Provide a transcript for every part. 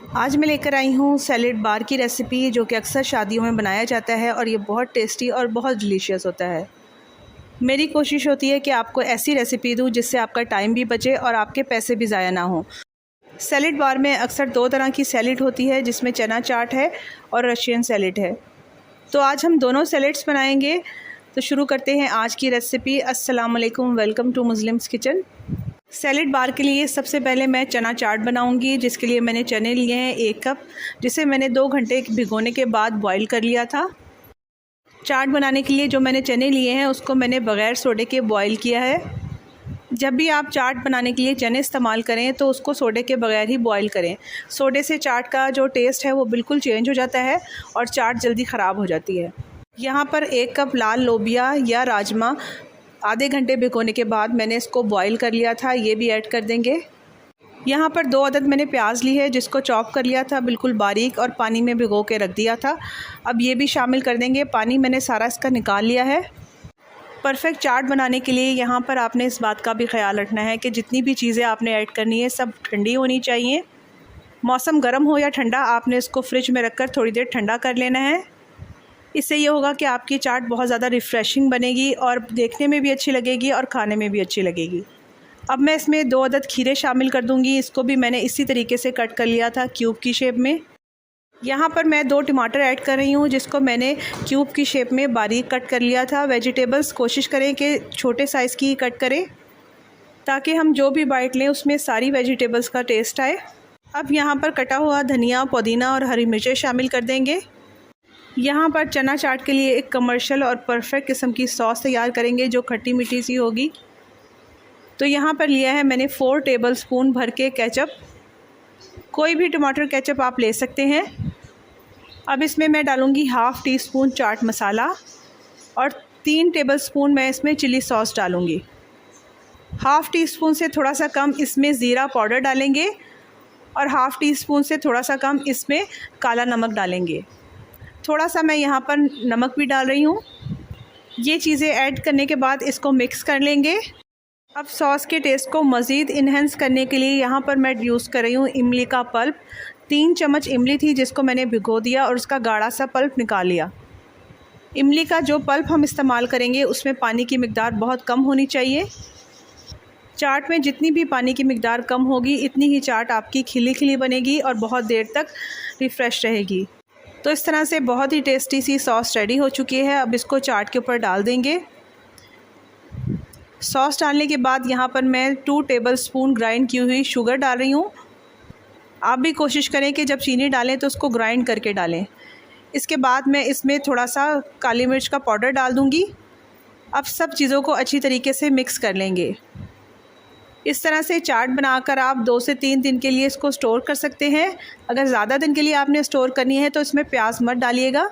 आज मैं लेकर आई हूँ सैलेड बार की रेसिपी, जो कि अक्सर शादियों में बनाया जाता है और ये बहुत टेस्टी और बहुत डिलीशियस होता है। मेरी कोशिश होती है कि आपको ऐसी रेसिपी दूँ जिससे आपका टाइम भी बचे और आपके पैसे भी ज़ाया ना हो। सैलेड बार में अक्सर दो तरह की सैलेड होती है, जिसमें चना चाट है और रशियन सैलेड है। तो आज हम दोनों सैलेड्स बनाएंगे। तो शुरू करते हैं आज की रेसिपी। अस्सलाम वालेकुम, welcome to Muslims kitchen. Salad bar के लिए सबसे पहले मैं चना चाट बनाऊंगी, जिसके लिए मैंने चने लिए हैं 1 कप, जिसे मैंने 2 घंटे भिगोने के बाद बॉईल कर लिया था। चाट बनाने के लिए जो मैंने चने लिए हैं उसको मैंने बग़ैर सोडे के बॉईल किया है। जब भी आप चाट बनाने के लिए चने इस्तेमाल करें तो उसको सोडे के बगैर ही बॉईल करें। सोडे से चाट का जो टेस्ट है वो बिल्कुल चेंज हो जाता है और चाट जल्दी ख़राब हो जाती है। यहाँ पर 1 कप लाल लोबिया या राजमा आधे घंटे भिगोने के बाद मैंने इसको बॉईल कर लिया था, ये भी ऐड कर देंगे। यहाँ पर 2 अदद मैंने प्याज ली है, जिसको चॉप कर लिया था बिल्कुल बारीक और पानी में भिगो के रख दिया था। अब ये भी शामिल कर देंगे। पानी मैंने सारा इसका निकाल लिया है। परफेक्ट चाट बनाने के लिए यहाँ पर आपने इस बात का भी ख्याल रखना है कि जितनी भी चीज़ें आपने ऐड करनी है सब ठंडी होनी चाहिए। मौसम गर्म हो या ठंडा, आपने इसको फ्रिज में रख कर थोड़ी देर ठंडा कर लेना है। इससे ये होगा कि आपकी चाट बहुत ज़्यादा रिफ़्रेशिंग बनेगी और देखने में भी अच्छी लगेगी और खाने में भी अच्छी लगेगी। अब मैं इसमें 2 अदद खीरे शामिल कर दूंगी। इसको भी मैंने इसी तरीके से कट कर लिया था, क्यूब की शेप में। यहाँ पर मैं 2 टमाटर ऐड कर रही हूँ, जिसको मैंने क्यूब की शेप में बारीक कट कर लिया था। वेजिटेबल्स कोशिश करें कि छोटे साइज़ की ही कट करें, ताकि हम जो भी बाइट लें उसमें सारी वेजिटेबल्स का टेस्ट आए। अब यहाँ पर कटा हुआ धनिया, पुदीना और हरी मिर्चें शामिल कर देंगे। यहाँ पर चना चाट के लिए एक कमर्शियल और परफेक्ट किस्म की सॉस तैयार करेंगे, जो खट्टी मीठी सी होगी। तो यहाँ पर लिया है मैंने 4 टेबलस्पून भर के केचप। कोई भी टमाटर केचप आप ले सकते हैं। अब इसमें मैं डालूँगी 1/2 टीस्पून चाट मसाला और 3 टेबलस्पून मैं इसमें चिली सॉस डालूँगी। 1/2 टीस्पून से थोड़ा सा कम इसमें ज़ीरा पाउडर डालेंगे और 1/2 टीस्पून से थोड़ा सा कम इसमें काला नमक डालेंगे। थोड़ा सा मैं यहाँ पर नमक भी डाल रही हूँ। ये चीज़ें ऐड करने के बाद इसको मिक्स कर लेंगे। अब सॉस के टेस्ट को मज़ीद इन्हेंस करने के लिए यहाँ पर मैं यूज़ कर रही हूँ इमली का पल्प। 3 चम्मच इमली थी, जिसको मैंने भिगो दिया और उसका गाढ़ा सा पल्प निकाल लिया। इमली का जो पल्प हम इस्तेमाल करेंगे उसमें पानी की मिकदार बहुत कम होनी चाहिए। चाट में जितनी भी पानी की मिकदार कम होगी, इतनी ही चाट आपकी खिली खिली बनेगी और बहुत देर तक रिफ़्रेश रहेगी। तो इस तरह से बहुत ही टेस्टी सी सॉस रेडी हो चुकी है। अब इसको चाट के ऊपर डाल देंगे। सॉस डालने के बाद यहाँ पर मैं 2 टेबलस्पून ग्राइंड की हुई शुगर डाल रही हूँ। आप भी कोशिश करें कि जब चीनी डालें तो उसको ग्राइंड करके डालें। इसके बाद मैं इसमें थोड़ा सा काली मिर्च का पाउडर डाल दूँगी। अब सब चीज़ों को अच्छी तरीके से मिक्स कर लेंगे। इस तरह से चाट बनाकर आप 2 से 3 दिन के लिए इसको स्टोर कर सकते हैं। अगर ज़्यादा दिन के लिए आपने स्टोर करनी है तो इसमें प्याज मत डालिएगा,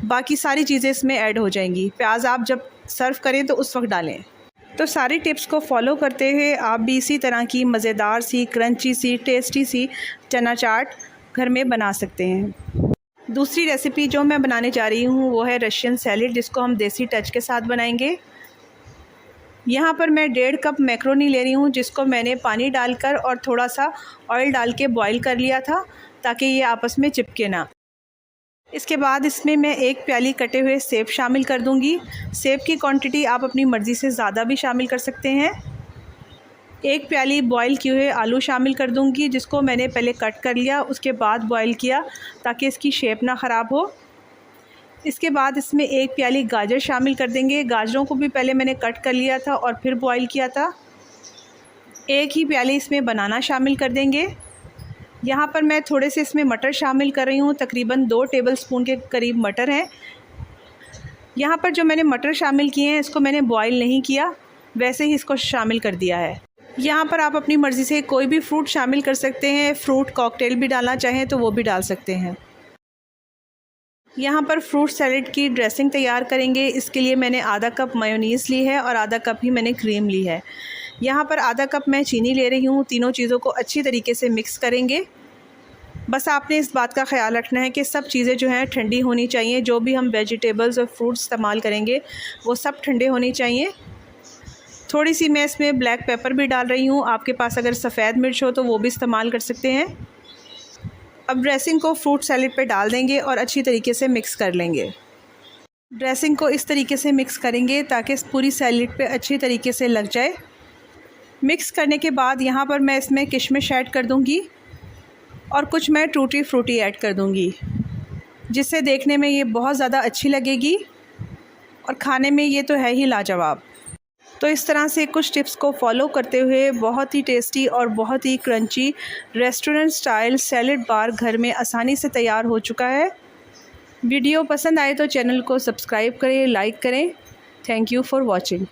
बाकी सारी चीज़ें इसमें ऐड हो जाएंगी। प्याज आप जब सर्व करें तो उस वक्त डालें। तो सारी टिप्स को फॉलो करते हुए आप भी इसी तरह की मज़ेदार सी, क्रंची सी, टेस्टी सी चना चाट घर में बना सकते हैं। दूसरी रेसिपी जो मैं बनाने जा रही हूँ वो है रशियन सैलेड, जिसको हम देसी टच के साथ बनाएंगे। यहाँ पर मैं 1.5 कप मैक्रोनी ले रही हूँ, जिसको मैंने पानी डालकर और थोड़ा सा ऑयल डाल के बॉईल कर लिया था, ताकि ये आपस में चिपके ना। इसके बाद इसमें मैं 1 प्याली कटे हुए सेब शामिल कर दूँगी। सेब की क्वांटिटी आप अपनी मर्ज़ी से ज़्यादा भी शामिल कर सकते हैं। 1 प्याली बॉईल किए हुए आलू शामिल कर दूँगी, जिसको मैंने पहले कट कर लिया, उसके बाद बॉईल किया, ताकि इसकी शेप ना ख़राब हो। इसके बाद इसमें 1 प्याली गाजर शामिल कर देंगे। गाजरों को भी पहले मैंने कट कर लिया था और फिर बॉईल किया था। 1 ही प्याली इसमें बनाना शामिल कर देंगे। यहाँ पर मैं थोड़े से इसमें मटर शामिल कर रही हूँ, तकरीबन 2 टेबलस्पून के करीब मटर हैं। यहाँ पर जो मैंने मटर शामिल किए हैं इसको मैंने बॉईल नहीं किया, वैसे ही इसको शामिल कर दिया है। यहाँ पर आप अपनी मर्ज़ी से कोई भी फ्रूट शामिल कर सकते हैं। फ्रूट कॉकटेल भी डालना चाहें तो वो भी डाल सकते हैं। यहाँ पर फ्रूट सैलेड की ड्रेसिंग तैयार करेंगे। इसके लिए मैंने आधा कप मेयोनीज़ ली है और आधा कप ही मैंने क्रीम ली है। यहाँ पर आधा कप मैं चीनी ले रही हूँ। तीनों चीज़ों को अच्छी तरीके से मिक्स करेंगे। बस आपने इस बात का ख्याल रखना है कि सब चीज़ें जो हैं ठंडी होनी चाहिए। जो भी हम वेजिटेबल्स और फ्रूट्स इस्तेमाल करेंगे वो सब ठंडे होने चाहिए। थोड़ी सी मैं इसमें ब्लैक पेपर भी डाल रही हूँ। आपके पास अगर सफ़ेद मिर्च हो तो वो भी इस्तेमाल कर सकते हैं। अब ड्रेसिंग को फ्रूट सैलेड पे डाल देंगे और अच्छी तरीके से मिक्स कर लेंगे। ड्रेसिंग को इस तरीके से मिक्स करेंगे ताकि पूरी सैलेड पे अच्छी तरीके से लग जाए। मिक्स करने के बाद यहाँ पर मैं इसमें किशमिश ऐड कर दूँगी और कुछ मैं टूटी फ्रूटी ऐड कर दूँगी, जिससे देखने में ये बहुत ज़्यादा अच्छी लगेगी और खाने में ये तो है ही लाजवाब। तो इस तरह से कुछ टिप्स को फॉलो करते हुए बहुत ही टेस्टी और बहुत ही क्रंची रेस्टोरेंट स्टाइल सैलेड बार घर में आसानी से तैयार हो चुका है। वीडियो पसंद आए तो चैनल को सब्सक्राइब करें, लाइक करें। Thank you for watching.